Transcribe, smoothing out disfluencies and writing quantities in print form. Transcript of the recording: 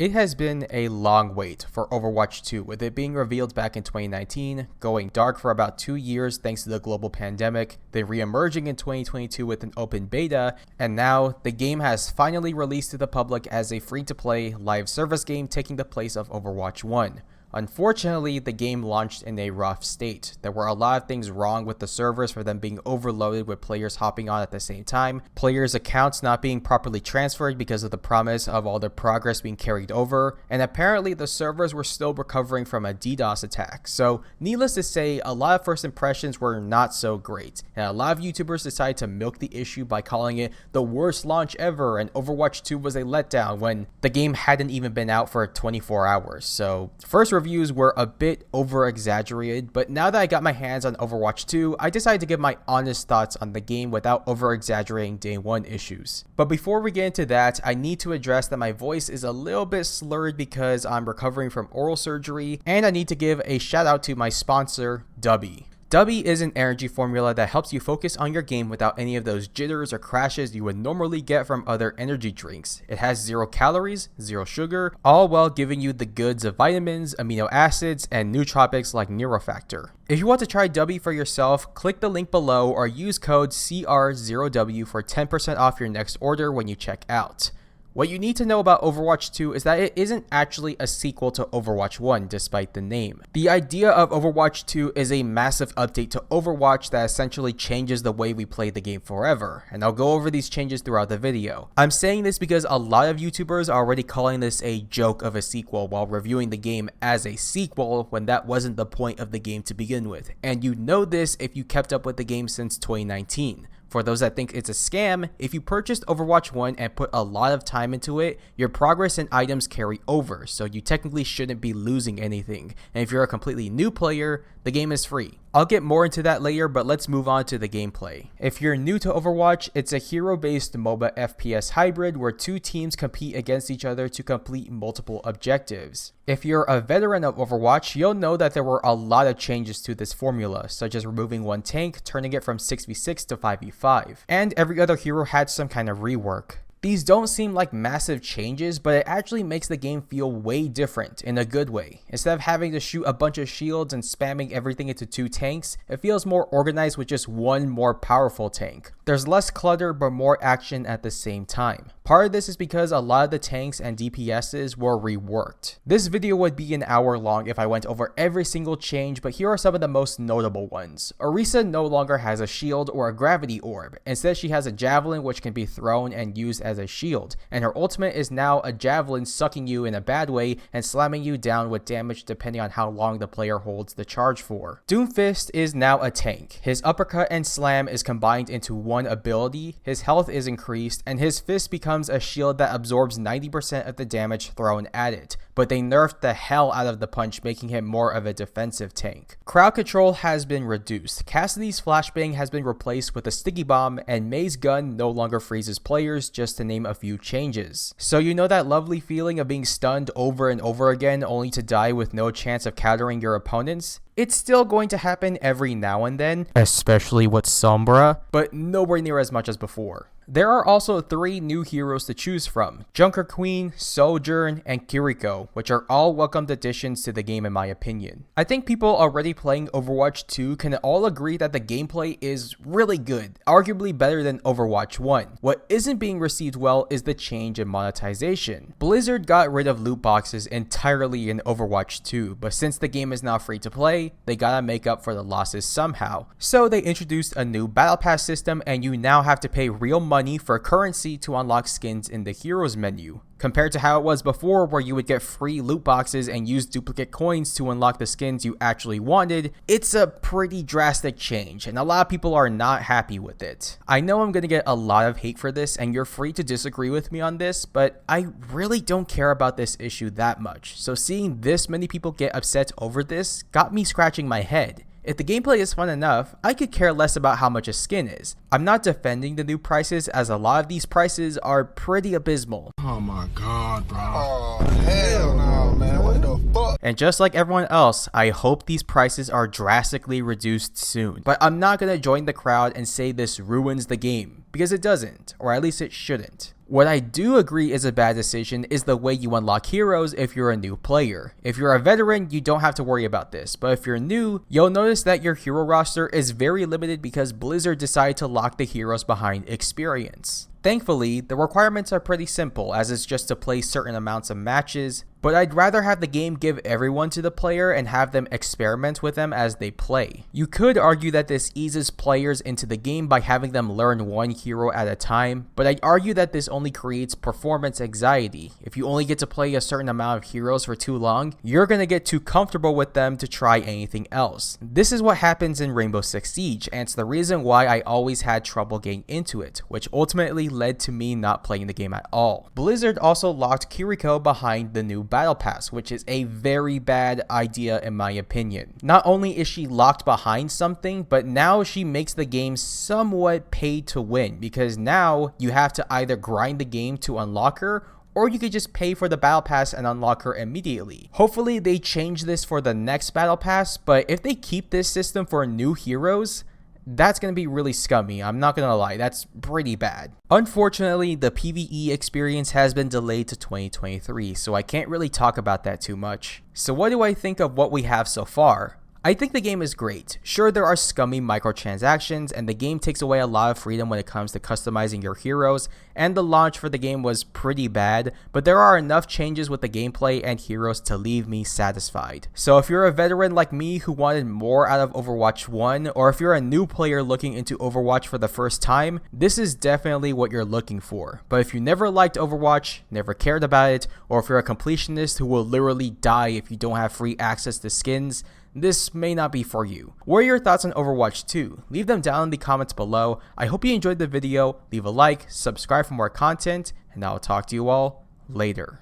It has been a long wait for Overwatch 2, with it being revealed back in 2019, going dark for about 2 years thanks to the global pandemic, then re-emerging in 2022 with an open beta, and now the game has finally released to the public as a free-to-play live service game taking the place of Overwatch 1. Unfortunately, the game launched in a rough state. There were a lot of things wrong with the servers for them being overloaded with players hopping on at the same time, players' accounts not being properly transferred because of the promise of all the progress being carried over, and apparently the servers were still recovering from a DDoS attack. So, needless to say, a lot of first impressions were not so great, and a lot of YouTubers decided to milk the issue by calling it the worst launch ever and Overwatch 2 was a letdown when the game hadn't even been out for 24 hours. So, first reviews were a bit over-exaggerated, but now that I got my hands on Overwatch 2, I decided to give my honest thoughts on the game without over-exaggerating day one issues. But before we get into that, I need to address that my voice is a little bit slurred because I'm recovering from oral surgery, and I need to give a shout out to my sponsor, Dubby. Dubby is an energy formula that helps you focus on your game without any of those jitters or crashes you would normally get from other energy drinks. It has 0 calories, 0 sugar, all while giving you the goods of vitamins, amino acids, and nootropics like Neurofactor. If you want to try Dubby for yourself, click the link below or use code CR0W for 10% off your next order when you check out. What you need to know about Overwatch 2 is that it isn't actually a sequel to Overwatch 1 despite the name. The idea of Overwatch 2 is a massive update to Overwatch that essentially changes the way we play the game forever, and I'll go over these changes throughout the video. I'm saying this because a lot of YouTubers are already calling this a joke of a sequel while reviewing the game as a sequel when that wasn't the point of the game to begin with, and you know this if you kept up with the game since 2019. For those that think it's a scam, if you purchased Overwatch 1 and put a lot of time into it, your progress and items carry over, so you technically shouldn't be losing anything. And if you're a completely new player, the game is free. I'll get more into that later, but let's move on to the gameplay. If you're new to Overwatch, it's a hero-based MOBA FPS hybrid where 2 teams compete against each other to complete multiple objectives. If you're a veteran of Overwatch, you'll know that there were a lot of changes to this formula, such as removing 1 tank, turning it from 6v6 to 5v5, and every other hero had some kind of rework. These don't seem like massive changes, but it actually makes the game feel way different in a good way. Instead of having to shoot a bunch of shields and spamming everything into 2 tanks, it feels more organized with just 1 more powerful tank. There's less clutter but more action at the same time. Part of this is because a lot of the tanks and DPSs were reworked. This video would be an hour long if I went over every single change, but here are some of the most notable ones. Orisa no longer has a shield or a gravity orb. Instead, she has a javelin which can be thrown and used as a shield, and her ultimate is now a javelin sucking you in a bad way and slamming you down with damage depending on how long the player holds the charge for. Doomfist is now a tank. His uppercut and slam is combined into 1 ability, his health is increased, and his fist becomes a shield that absorbs 90% of the damage thrown at it, but they nerfed the hell out of the punch, making him more of a defensive tank. Crowd control has been reduced. Cassidy's flashbang has been replaced with a sticky bomb, and May's gun no longer freezes players, just to name a few changes. So you know that lovely feeling of being stunned over and over again only to die with no chance of countering your opponents? It's still going to happen every now and then, especially with Sombra, but nowhere near as much as before. There are also 3 new heroes to choose from: Junker Queen, Sojourn, and Kiriko, which are all welcomed additions to the game in my opinion. I think people already playing Overwatch 2 can all agree that the gameplay is really good, arguably better than Overwatch 1. What isn't being received well is the change in monetization. Blizzard got rid of loot boxes entirely in Overwatch 2, but since the game is now free to play, they gotta make up for the losses somehow. So they introduced a new battle pass system, and you now have to pay real money for currency to unlock skins in the heroes menu, compared to how it was before where you would get free loot boxes and use duplicate coins to unlock the skins you actually wanted. It's a pretty drastic change, and a lot of people are not happy with it. I know I'm gonna get a lot of hate for this, and you're free to disagree with me on this, but I really don't care about this issue that much, so seeing this many people get upset over this got me scratching my head. If the gameplay is fun enough, I could care less about how much a skin is. I'm not defending the new prices, as a lot of these prices are pretty abysmal. Oh my god, bro. Oh, hell no, man. What the fuck? And just like everyone else, I hope these prices are drastically reduced soon. But I'm not gonna join the crowd and say this ruins the game, because it doesn't, or at least it shouldn't. What I do agree is a bad decision is the way you unlock heroes if you're a new player. If you're a veteran, you don't have to worry about this, but if you're new, you'll notice that your hero roster is very limited because Blizzard decided to lock the heroes behind experience. Thankfully, the requirements are pretty simple, as it's just to play certain amounts of matches, but I'd rather have the game give everyone to the player and have them experiment with them as they play. You could argue that this eases players into the game by having them learn one hero at a time, but I'd argue that this only creates performance anxiety. If you only get to play a certain amount of heroes for too long, you're gonna get too comfortable with them to try anything else. This is what happens in Rainbow Six Siege, and it's the reason why I always had trouble getting into it, which ultimately led to me not playing the game at all. Blizzard also locked Kiriko behind the new Battle Pass, which is a very bad idea in my opinion. Not only is she locked behind something, but now she makes the game somewhat pay to win, because now you have to either grind the game to unlock her, or you could just pay for the Battle Pass and unlock her immediately. Hopefully they change this for the next Battle Pass, but if they keep this system for new heroes, that's going to be really scummy. I'm not going to lie, that's pretty bad. Unfortunately, the PvE experience has been delayed to 2023, so I can't really talk about that too much. So what do I think of what we have so far? I think the game is great. Sure, there are scummy microtransactions, and the game takes away a lot of freedom when it comes to customizing your heroes, and the launch for the game was pretty bad, but there are enough changes with the gameplay and heroes to leave me satisfied. So if you're a veteran like me who wanted more out of Overwatch 1, or if you're a new player looking into Overwatch for the first time, this is definitely what you're looking for. But if you never liked Overwatch, never cared about it, or if you're a completionist who will literally die if you don't have free access to skins, this may not be for you. What are your thoughts on Overwatch 2? Leave them down in the comments below. I hope you enjoyed the video. Leave a like, subscribe for more content, and I'll talk to you all later.